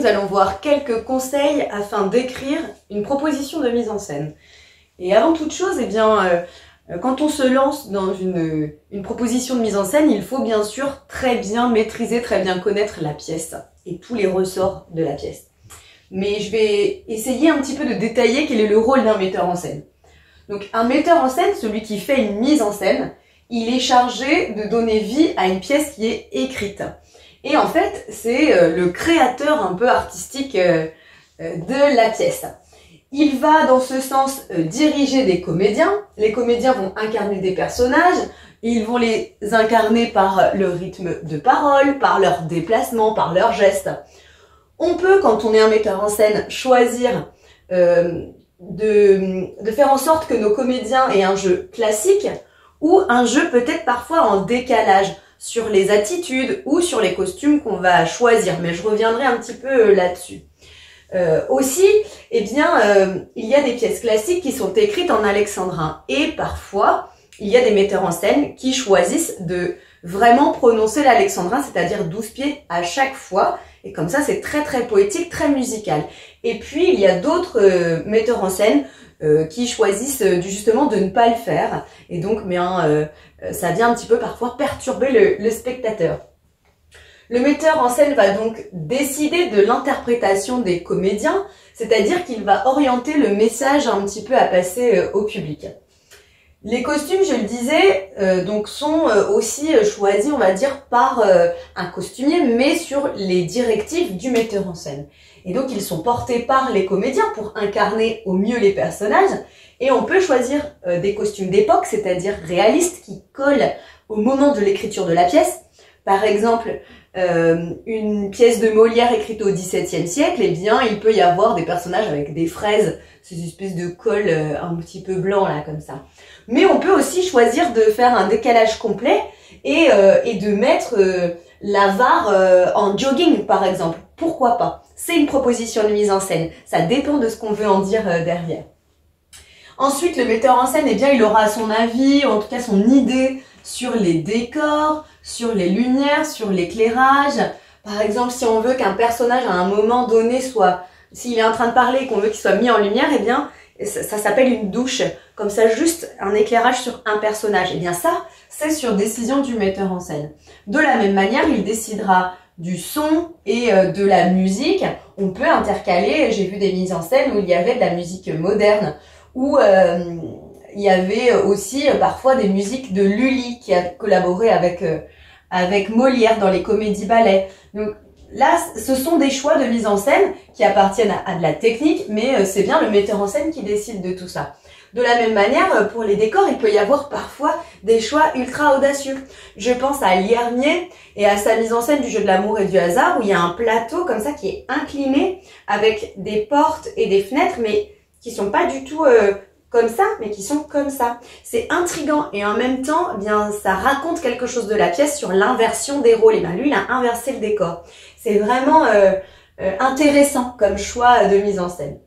nous allons voir quelques conseils afin d'écrire une proposition de mise en scène. Et avant toute chose, quand on se lance dans une proposition de mise en scène, il faut bien sûr très bien maîtriser, très bien connaître la pièce et tous les ressorts de la pièce. Mais je vais essayer un petit peu de détailler quel est le rôle d'un metteur en scène. Donc un metteur en scène, celui qui fait une mise en scène, il est chargé de donner vie à une pièce qui est écrite. Et en fait, c'est le créateur un peu artistique de la pièce. Il va dans ce sens diriger des comédiens. Les comédiens vont incarner des personnages. Ils vont les incarner par le rythme de parole, par leurs déplacements, par leurs gestes. On peut, quand on est un metteur en scène, choisir de faire en sorte que nos comédiens aient un jeu classique ou un jeu peut-être parfois en décalage sur les attitudes ou sur les costumes qu'on va choisir. Mais je reviendrai un petit peu là-dessus. Aussi, il y a des pièces classiques qui sont écrites en alexandrin et parfois, il y a des metteurs en scène qui choisissent de vraiment prononcer l'alexandrin, c'est-à-dire 12 pieds à chaque fois. Et comme ça, c'est très très poétique, très musical. Et puis, il y a d'autres metteurs en scène qui choisissent justement de ne pas le faire. Et donc, ça vient un petit peu parfois perturber le spectateur. Le metteur en scène va donc décider de l'interprétation des comédiens, c'est-à-dire qu'il va orienter le message un petit peu à passer au public. Les costumes, je le disais, sont aussi choisis, on va dire, par un costumier, mais sur les directives du metteur en scène. Et donc, ils sont portés par les comédiens pour incarner au mieux les personnages. Et on peut choisir des costumes d'époque, c'est-à-dire réalistes, qui collent au moment de l'écriture de la pièce. Par exemple, une pièce de Molière écrite au XVIIe siècle, il peut y avoir des personnages avec des fraises, ces espèces de col un petit peu blanc là, comme ça. Mais on peut aussi choisir de faire un décalage complet et de mettre l'avare en jogging, par exemple. Pourquoi pas? C'est une proposition de mise en scène. Ça dépend de ce qu'on veut en dire derrière. Ensuite, le metteur en scène, il aura son avis, en tout cas son idée sur les décors, sur les lumières, sur l'éclairage. Par exemple, si on veut qu'un personnage à un moment donné s'il est en train de parler et qu'on veut qu'il soit mis en lumière, ça s'appelle une douche. Comme ça, juste un éclairage sur un personnage. Ça, c'est sur décision du metteur en scène. De la même manière, il décidera du son et de la musique. On peut intercaler, j'ai vu des mises en scène où il y avait de la musique moderne, où il y avait aussi parfois des musiques de Lully qui a collaboré avec Molière dans les comédies-ballets. Donc là, ce sont des choix de mise en scène qui appartiennent à de la technique, mais c'est bien le metteur en scène qui décide de tout ça. De la même manière, pour les décors, il peut y avoir parfois des choix ultra audacieux. Je pense à Liermier et à sa mise en scène du jeu de l'amour et du hasard, où il y a un plateau comme ça qui est incliné avec des portes et des fenêtres, mais qui sont pas du tout comme ça, mais qui sont comme ça. C'est intriguant et en même temps, ça raconte quelque chose de la pièce sur l'inversion des rôles. Et lui, il a inversé le décor. C'est vraiment intéressant comme choix de mise en scène.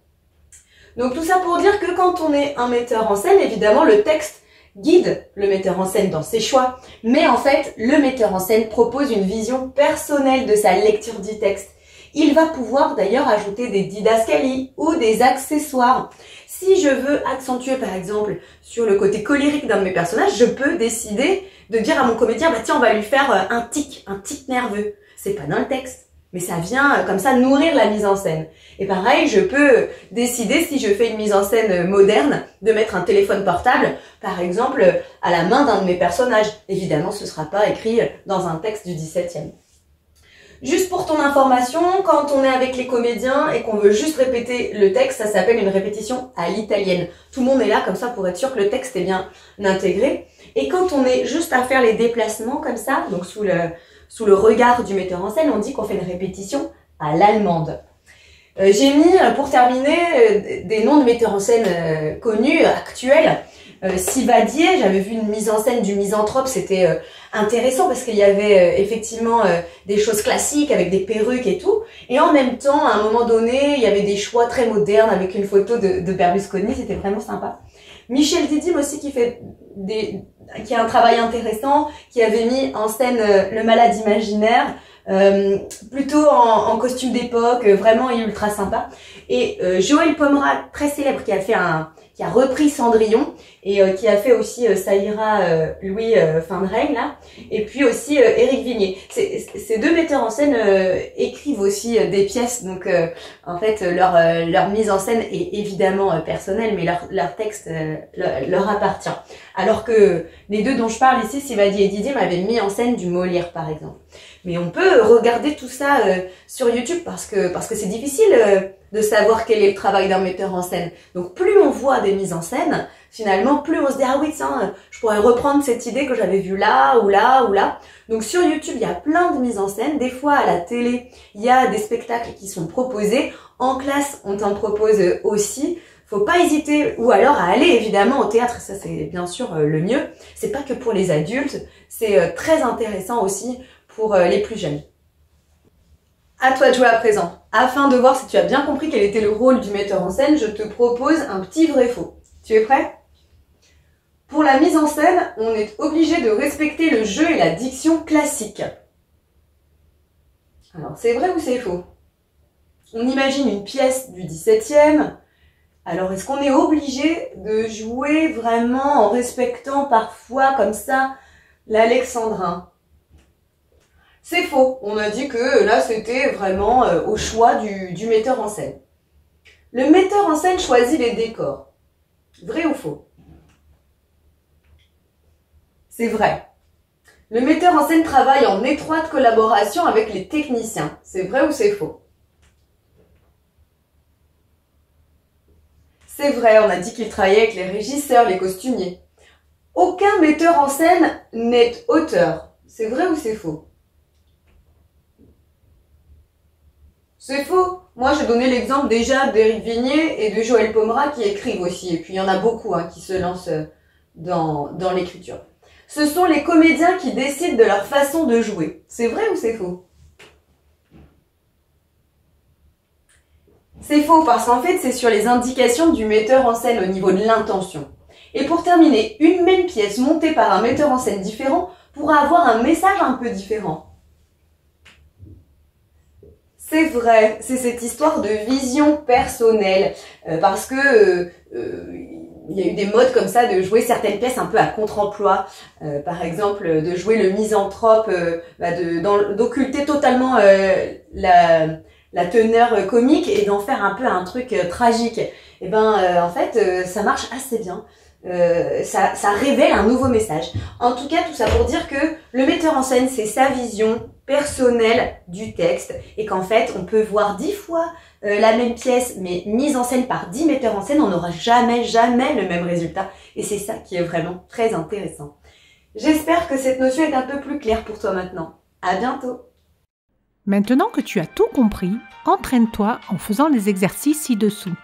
Donc tout ça pour dire que quand on est un metteur en scène, évidemment, le texte guide le metteur en scène dans ses choix. Mais en fait, le metteur en scène propose une vision personnelle de sa lecture du texte. Il va pouvoir d'ailleurs ajouter des didascalies ou des accessoires. Si je veux accentuer par exemple sur le côté colérique d'un de mes personnages, je peux décider de dire à mon comédien, tiens, on va lui faire un tic nerveux. C'est pas dans le texte, mais ça vient comme ça nourrir la mise en scène. Et pareil, je peux décider, si je fais une mise en scène moderne, de mettre un téléphone portable, par exemple, à la main d'un de mes personnages. Évidemment, ce ne sera pas écrit dans un texte du XVIIe. Juste pour ton information, quand on est avec les comédiens et qu'on veut juste répéter le texte, ça s'appelle une répétition à l'italienne. Tout le monde est là comme ça pour être sûr que le texte est bien intégré. Et quand on est juste à faire les déplacements comme ça, donc sous le regard du metteur en scène, on dit qu'on fait une répétition à l'allemande. J'ai mis, pour terminer, des noms de metteurs en scène connus, actuels. Sivadier, j'avais vu une mise en scène du misanthrope, c'était intéressant parce qu'il y avait effectivement des choses classiques avec des perruques et tout. Et en même temps, à un moment donné, il y avait des choix très modernes avec une photo de Berlusconi, c'était vraiment sympa. Michel Didim aussi qui a un travail intéressant, qui avait mis en scène Le Malade imaginaire, plutôt en costume d'époque, vraiment ultra sympa. Et Joël Pomera, très célèbre, qui a repris Cendrillon et qui a fait aussi Ça ira Louis fin de règne là. Et puis aussi Éric Vignier. Ces deux metteurs en scène écrivent aussi des pièces, donc en fait leur mise en scène est évidemment personnelle, mais leur texte leur appartient. Alors que les deux dont je parle ici, Sivadi et Didier, m'avaient mis en scène du Molière par exemple. Mais on peut regarder tout ça sur YouTube parce que c'est difficile de savoir quel est le travail d'un metteur en scène. Donc plus on voit des mises en scène, finalement plus on se dit ah oui tiens, je pourrais reprendre cette idée que j'avais vue là ou là ou là. Donc sur YouTube il y a plein de mises en scène. Des fois à la télé il y a des spectacles qui sont proposés. En classe on t'en propose aussi. Faut pas hésiter, ou alors à aller évidemment au théâtre, ça c'est bien sûr le mieux. C'est pas que pour les adultes, c'est très intéressant aussi pour les plus jeunes. À toi de jouer à présent. Afin de voir si tu as bien compris quel était le rôle du metteur en scène, je te propose un petit vrai-faux. Tu es prêt? Pour la mise en scène, on est obligé de respecter le jeu et la diction classique. Alors, c'est vrai ou c'est faux? On imagine une pièce du XVIIe. Alors, est-ce qu'on est obligé de jouer vraiment en respectant parfois comme ça l'alexandrin? C'est faux. On a dit que là, c'était vraiment au choix du metteur en scène. Le metteur en scène choisit les décors. Vrai ou faux? C'est vrai. Le metteur en scène travaille en étroite collaboration avec les techniciens. C'est vrai ou c'est faux? C'est vrai, on a dit qu'il travaillait avec les régisseurs, les costumiers. Aucun metteur en scène n'est auteur. C'est vrai ou c'est faux? C'est faux. Moi, j'ai donné l'exemple déjà d'Éric Vignier et de Joël Pomera qui écrivent aussi. Et puis, il y en a beaucoup qui se lancent dans l'écriture. Ce sont les comédiens qui décident de leur façon de jouer. C'est vrai ou c'est faux? C'est faux parce qu'en fait, c'est sur les indications du metteur en scène au niveau de l'intention. Et pour terminer, une même pièce montée par un metteur en scène différent pourra avoir un message un peu différent. C'est vrai, c'est cette histoire de vision personnelle, parce que il y a eu des modes comme ça de jouer certaines pièces un peu à contre-emploi, par exemple de jouer le misanthrope, d'occulter totalement la teneur comique et d'en faire un peu un truc tragique. Et en fait, ça marche assez bien. Ça révèle un nouveau message. En tout cas, tout ça pour dire que le metteur en scène, c'est sa vision personnelle du texte et qu'en fait, on peut voir 10 fois la même pièce, mais mise en scène par 10 metteurs en scène, on n'aura jamais le même résultat. Et c'est ça qui est vraiment très intéressant. J'espère que cette notion est un peu plus claire pour toi maintenant. À bientôt! Maintenant que tu as tout compris, entraîne-toi en faisant les exercices ci-dessous.